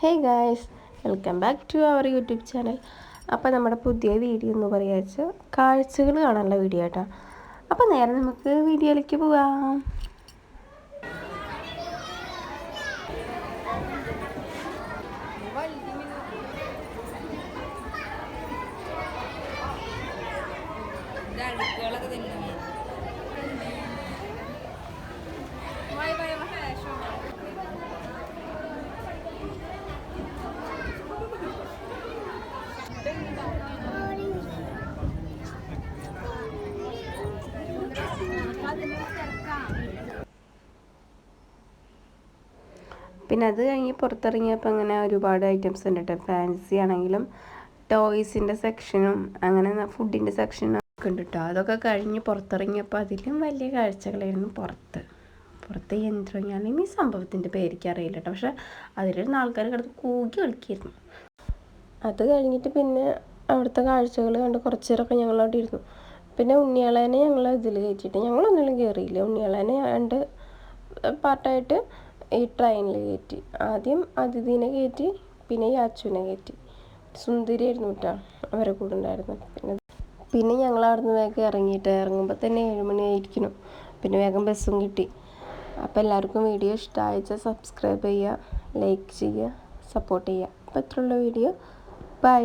Hey guys, welcome back to our YouTube channel. അപ്പോൾ നമ്മുടെ പുതിയ വീഡിയോ എന്ന് പറയുക കാഴ്ചകൾ കാണാനുള്ള വീഡിയോ കേട്ടോ. അപ്പോൾ നേരെ നമുക്ക് വീഡിയോയിലേക്ക് പോവാം. പിന്നെ അത് കഴിഞ്ഞ് പുറത്തിറങ്ങിയപ്പോൾ അങ്ങനെ ഒരുപാട് ഐറ്റംസ് ഉണ്ട് കേട്ടോ. ഫാൻസി ആണെങ്കിലും ടോയ്സിൻ്റെ സെക്ഷനും അങ്ങനെ ഫുഡിൻ്റെ സെക്ഷനും ഒക്കെ ഉണ്ട് കേട്ടോ. അതൊക്കെ കഴിഞ്ഞ് പുറത്തിറങ്ങിയപ്പോൾ അതിലും വലിയ കാഴ്ചകളായിരുന്നു പുറത്ത് യന്ത്രങ്ങൾ. ഈ സംഭവത്തിൻ്റെ പേരിക്ക് അറിയില്ല കേട്ടോ. പക്ഷെ അതിലിരുന്ന് ആൾക്കാർ കിടന്ന് കൂകി കളിക്കായിരുന്നു. അത് കഴിഞ്ഞിട്ട് പിന്നെ അവിടുത്തെ കാഴ്ചകൾ കണ്ട് കുറച്ച് നേരമൊക്കെ ഞങ്ങളവിടെ ഇരുന്നു. പിന്നെ ഉണ്ണിയാളേനെ ഞങ്ങൾ ഇതിൽ കയറ്റിയിട്ട് ഞങ്ങളൊന്നിലും കയറിയില്ല. ഉണ്ണിയാളേനെ രണ്ട് പാർട്ടായിട്ട് ഈ ട്രെയിനിൽ കയറ്റി. ആദ്യം അതിഥീനെ കയറ്റി, പിന്നെ യാച്ചുവിനെ കയറ്റി. സുന്ദരിയായിരുന്നു കേട്ടോ അവരെ കൂടെ ഉണ്ടായിരുന്നു. പിന്നെ ഞങ്ങൾ അവിടെ നിന്ന് വേഗം ഇറങ്ങുമ്പോൾ തന്നെ 7 മണിയായിരിക്കുന്നു. പിന്നെ വേഗം ബസ്സും കിട്ടി. അപ്പോൾ എല്ലാവർക്കും വീഡിയോ ഇഷ്ടമായിച്ചാൽ സബ്സ്ക്രൈബ് ചെയ്യുക, ലൈക്ക് ചെയ്യുക, സപ്പോർട്ട് ചെയ്യുക. അപ്പോൾ ഇത്രയുള്ള വീഡിയോ. ബൈ.